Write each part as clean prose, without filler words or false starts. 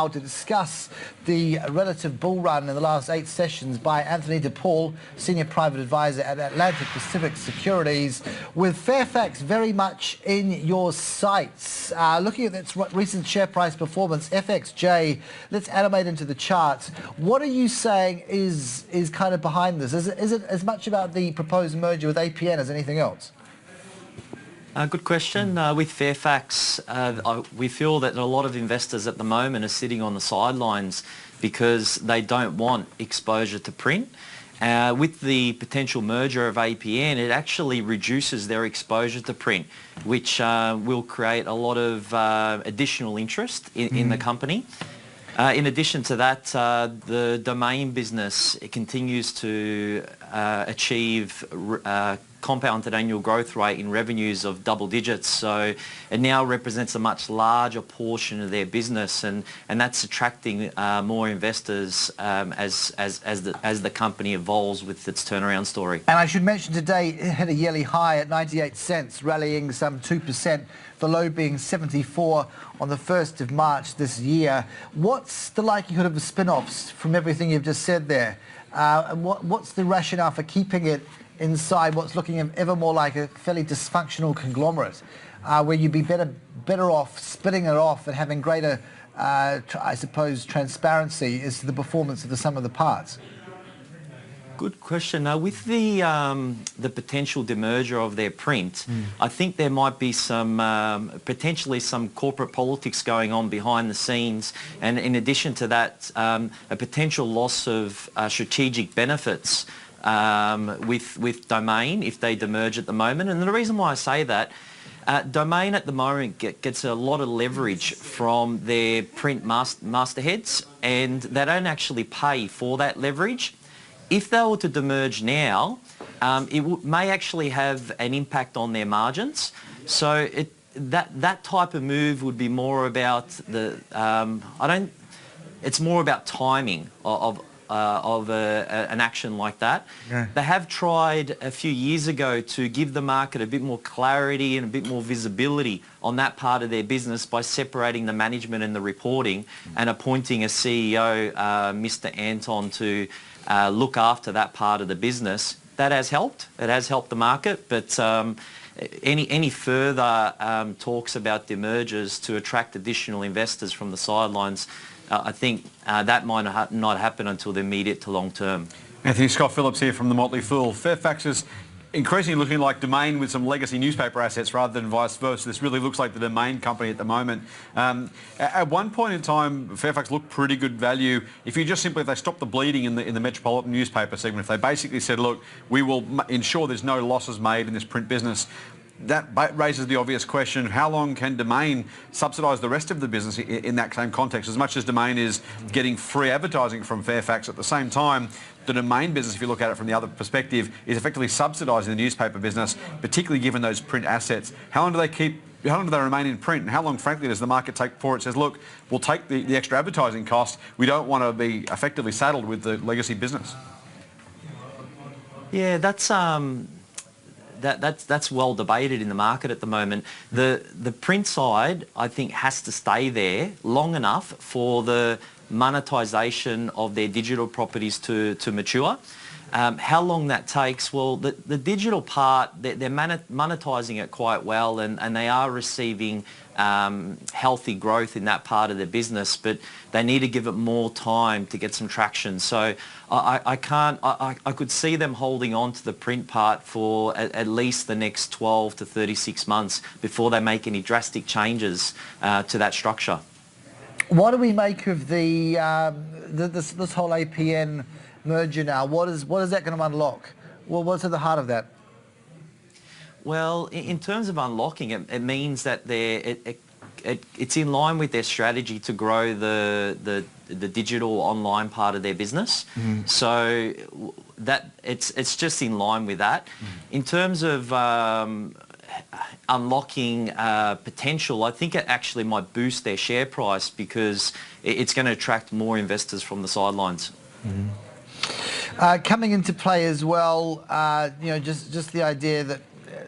To discuss the relative bull run in the last 8 sessions by Anthony DePaul, Senior Private Advisor at Atlantic Pacific Securities, with Fairfax very much in your sights. Looking at its recent share price performance, FXJ, let's animate into the charts. What are you saying is kind of behind this? Is it as much about the proposed merger with APN as anything else? Good question. With Fairfax, we feel that a lot of investors at the moment are sitting on the sidelines because they don't want exposure to print. With the potential merger of APN, it actually reduces their exposure to print, which will create a lot of additional interest in the company. In addition to that, the domain business continues to achieve compounded annual growth rate in revenues of double digits. So it now represents a much larger portion of their business, and that's attracting more investors as the company evolves with its turnaround story. And I should mention today it hit a yearly high at 98 cents, rallying some 2%, the low being 74 on the 1st of March this year. What's the likelihood of the spin-offs from everything you've just said there? And what's the rationale for keeping it inside what's looking ever more like a fairly dysfunctional conglomerate, where you'd be better off splitting it off and having greater, I suppose, transparency as to the performance of the sum of the parts? Good question. With the potential demerger of their print, I think there might be some potentially some corporate politics going on behind the scenes, and in addition to that, a potential loss of strategic benefits with Domain if they demerge at the moment. And the reason why I say that, Domain at the moment gets a lot of leverage from their print mastheads, and they don't actually pay for that leverage. If they were to demerge now, it may actually have an impact on their margins. So that type of move would be more about the it's more about timing of an action like that. Yeah. They have tried a few years ago to give the market a bit more clarity and a bit more visibility on that part of their business by separating the management and the reporting and appointing a CEO, Mr. Anton, to look after that part of the business. That has helped. It has helped the market, but any further talks about demergers to attract additional investors from the sidelines, I think that might not happen until the immediate to long term. Anthony, Scott Phillips here from the Motley Fool. Fairfax is increasingly looking like Domain with some legacy newspaper assets rather than vice versa. This really looks like the Domain company at the moment. At one point in time, Fairfax looked pretty good value. If they stopped the bleeding in the metropolitan newspaper segment, if they basically said, look, we will ensure there's no losses made in this print business, that raises the obvious question, how long can Domain subsidise the rest of the business in that same context? As much as Domain is getting free advertising from Fairfax, at the same time, the Domain business, if you look at it from the other perspective, is effectively subsidising the newspaper business, particularly given those print assets. How long do they remain in print, and how long, frankly, does the market take before it says, look, we'll take the extra advertising cost, we don't want to be effectively saddled with the legacy business? Yeah, that's well debated in the market at the moment. The print side, I think, has to stay there long enough for the monetisation of their digital properties to mature. How long that takes? Well, the digital part, they're monetising it quite well, and they are receiving healthy growth in that part of the business, but they need to give it more time to get some traction. So I could see them holding on to the print part for at least the next 12 to 36 months before they make any drastic changes to that structure. What do we make of this whole APN merger now? What is that going to unlock? Well, what's at the heart of that? Well, in terms of unlocking it, it means that it's in line with their strategy to grow the digital online part of their business. Mm-hmm. So that it's just in line with that. Mm-hmm. In terms of unlocking potential, I think it actually might boost their share price because it's going to attract more investors from the sidelines. Mm-hmm. Coming into play as well, just the idea that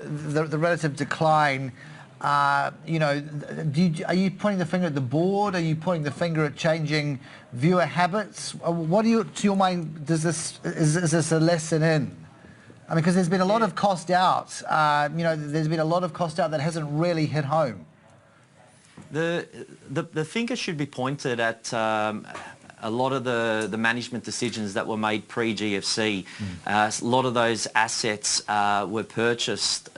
the relative decline You know, are you pointing the finger at the board? Are you pointing the finger at changing viewer habits? What do you, to your mind, is this a lesson in? I mean, because there's been a lot of cost out. You know, there's been a lot of cost out that hasn't really hit home. The finger should be pointed at a lot of the management decisions that were made pre-GFC. A lot of those assets were purchased,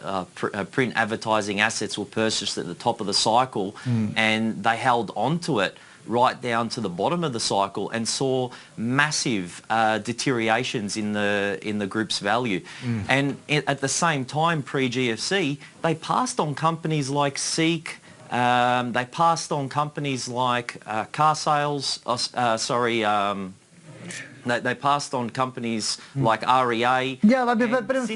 print advertising assets were purchased at the top of the cycle, and they held on to it right down to the bottom of the cycle and saw massive deteriorations in the group's value. And at the same time, pre-GFC, they passed on companies like Seek. They passed on companies like car sales, they passed on companies like REA. Yeah, but in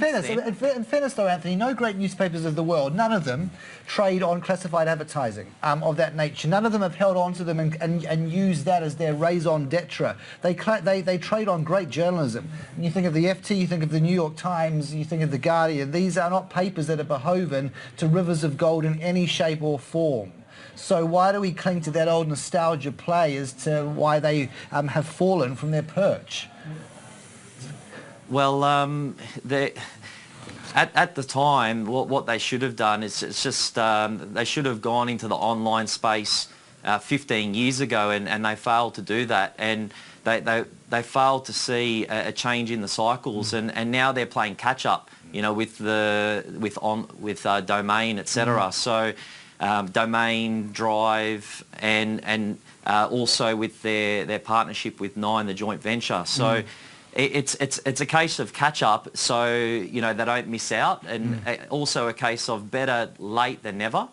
fairness though, Anthony, no great newspapers of the world, none of them trade on classified advertising of that nature. None of them have held on to them and used that as their raison d'etre. They trade on great journalism. And you think of the FT, you think of the New York Times, you think of the Guardian. These are not papers that are beholden to rivers of gold in any shape or form. So why do we cling to that old nostalgia play as to why they have fallen from their perch? Well, at the time, what they should have done is they should have gone into the online space 15 years ago, and they failed to do that, and they failed to see a change in the cycles, and now they're playing catch up, you know, with Domain, etc. So. Domain, Drive, and also with their partnership with Nine, the joint venture. So it's a case of catch up, so you know they don't miss out, and also a case of better late than never.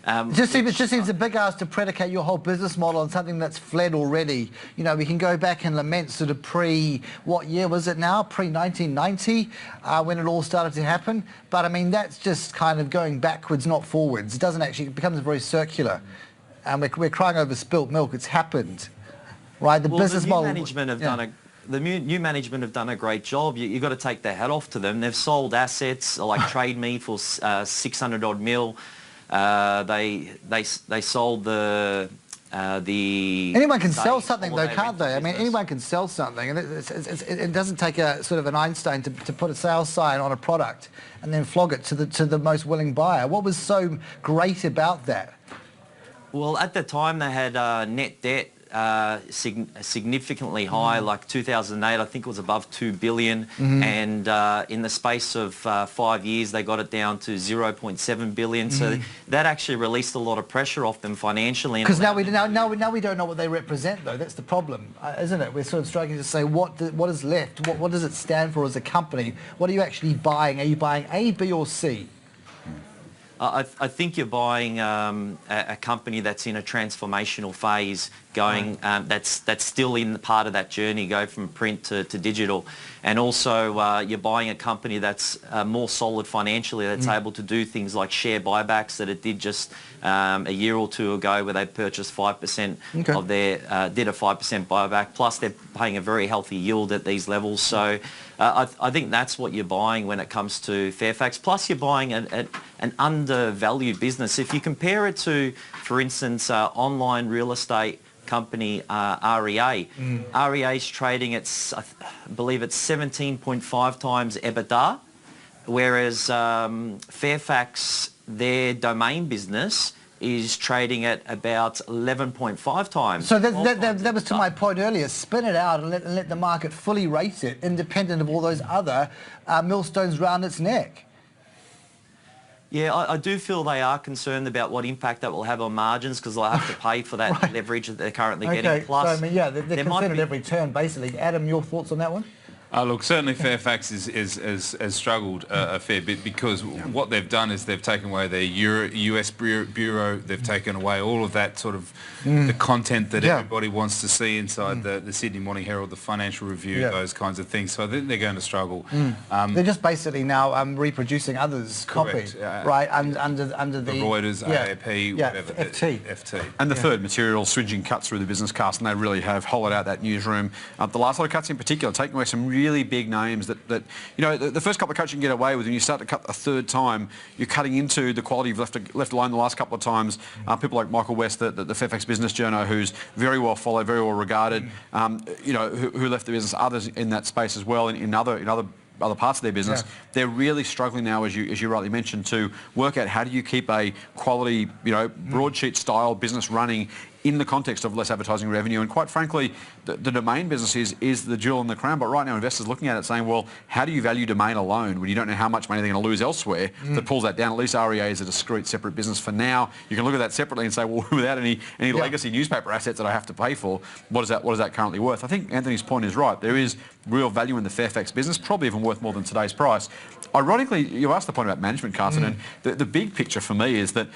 It just seems a big ask to predicate your whole business model on something that's fled already. You know, we can go back and lament sort of what year was it now? Pre-1990, when it all started to happen. But I mean, that's just kind of going backwards, not forwards. It doesn't actually, it becomes very circular. And we're crying over spilt milk. It's happened, right? The business model. The new management have done a great job. You've got to take their hat off to them. They've sold assets like Trade Me for 600 odd mil. They sold the anyone can sell something though, can't they? I mean, anyone can sell something, and it doesn't take a sort of an Einstein to put a sales sign on a product and then flog it to the most willing buyer. What was so great about that? Well, at the time they had net debt significantly high, like 2008 I think it was above 2 billion, and in the space of 5 years they got it down to 0.7 billion, so that actually released a lot of pressure off them financially. Because now we don't know what they represent though. That's the problem, isn't it? We're sort of struggling to say what is left, what does it stand for as a company, what are you actually buying? Are you buying A, B or C? I think you're buying a company that's in a transformational phase, going that's still in the part of that journey, go from print to digital, and also you're buying a company that's more solid financially, that's able to do things like share buybacks that it did just a year or two ago, where they purchased 5% of their did a 5% buyback, plus they're paying a very healthy yield at these levels. So I think that's what you're buying when it comes to Fairfax. Plus you're buying an undervalued business. If you compare it to, for instance, online real estate company REA. REA is trading at, I believe it's 17.5 times EBITDA, whereas Fairfax, their domain business, is trading at about 11.5 times. So that was to my point earlier. Spin it out and let the market fully rate it, independent of all those other millstones round its neck. Yeah, I do feel they are concerned about what impact that will have on margins, because they'll have to pay for that leverage that they're currently getting. Plus, so, I mean, yeah, they're concerned at every turn, basically. Adam, your thoughts on that one? Look, certainly Fairfax has struggled a fair bit, because what they've done is they've taken away their US bureau, they've taken away all of that sort of the content that everybody wants to see inside the Sydney Morning Herald, the Financial Review, those kinds of things. So I think they're going to struggle. They're just basically now reproducing others' copy, right, under the Reuters, AAP, whatever. FT. And the third material, switching cuts through the business cast, and they really have hollowed out that newsroom. The last lot of cuts in particular, taking away some really big names that you know, the first couple of cuts you can get away with, and you start to cut a third time, you're cutting into the quality you've left alone the last couple of times. People like Michael West, the Fairfax business journo, who's very well followed, very well regarded, you know, who left the business. Others in that space as well, in other parts of their business, they're really struggling now, as you rightly mentioned, to work out how do you keep a quality, you know, broadsheet style business running in the context of less advertising revenue. And quite frankly, the domain business is the jewel in the crown. But right now, investors looking at it saying, well, how do you value domain alone when you don't know how much money they're going to lose elsewhere? That pulls that down. At least REA is a discrete, separate business for now. You can look at that separately and say, well, without any legacy newspaper assets that I have to pay for, what is that currently worth? I think Anthony's point is right. There is real value in the Fairfax business, probably even worth more than today's price. Ironically, you asked the point about management, Carson, and the big picture for me is that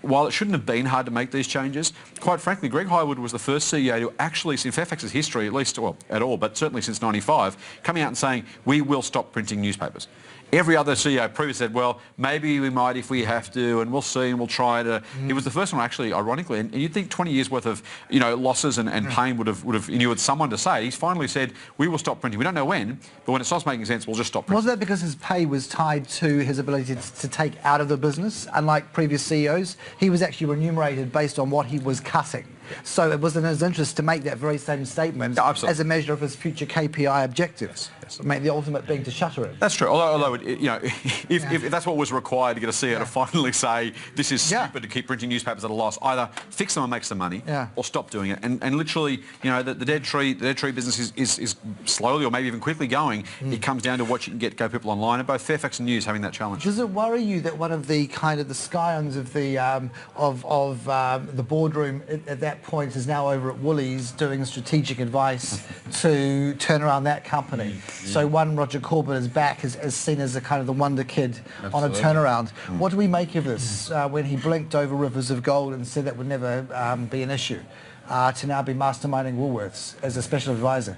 while it shouldn't have been hard to make these changes, quite frankly, Greg Highwood was the first CEO to actually, in Fairfax's history, at least, well, at all, but certainly since '95, coming out and saying, we will stop printing newspapers. Every other CEO previously said, well, maybe we might if we have to, and we'll see, and we'll try to. It was the first one, actually, ironically, and you'd think 20 years worth of, you know, losses and pain would have inured someone to say. He's finally said, we will stop printing. We don't know when, but when it starts making sense, we'll just stop printing. Was that because his pay was tied to his ability to take out of the business? Unlike previous CEOs, he was actually remunerated based on what he was cutting. So it was in his interest to make that very same statement as a measure of his future KPI objectives. The ultimate being to shutter it. That's true. Although you know, if that's what was required to get a CEO to finally say this is stupid to keep printing newspapers at a loss, either fix them and make some money, or stop doing it. And literally, you know, the dead tree business is slowly or maybe even quickly going. It comes down to what you can go people online, and both Fairfax and News having that challenge. Does it worry you that one of the kind of the scions of the the boardroom at that point is now over at Woolies doing strategic advice to turn around that company? So one, Roger Corbett is back as seen as a kind of the wonder kid on a turnaround. What do we make of this when he blinked over rivers of gold and said that would never be an issue, to now be masterminding Woolworths as a special advisor?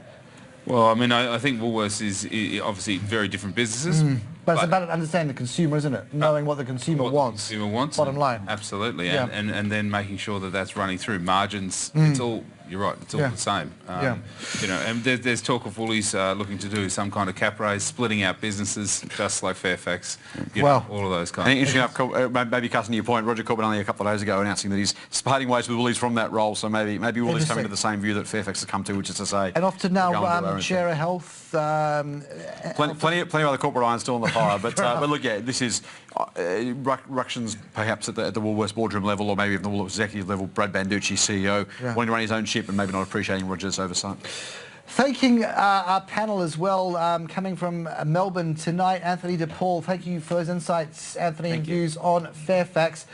Well, I mean, I think Woolworths is obviously very different businesses. But it's about understanding the consumer, isn't it? Knowing what the consumer wants. The consumer wants. Bottom line. Absolutely. And then making sure that that's running through margins. It's all, you're right, it's all the same. You know, and there's talk of Woolies looking to do some kind of cap raise, splitting out businesses, just like Fairfax. You know, all of those kinds. And interesting enough, maybe Carson, to your point, Roger Corbett only a couple of days ago announcing that he's parting ways with Woolies from that role. So maybe Woolies coming to the same view that Fairfax has come to, which is to say. And often now, share a health. Plenty of other corporate irons still on the fire, but look, yeah, this is ructions perhaps at the Woolworths boardroom level, or maybe even the Woolworths executive level. Brad Banducci, CEO, wanting to run his own ship and maybe not appreciating Roger's oversight. Thanking our panel as well, coming from Melbourne tonight, Anthony DePaul. Thank you for those insights, Anthony, and views on Fairfax.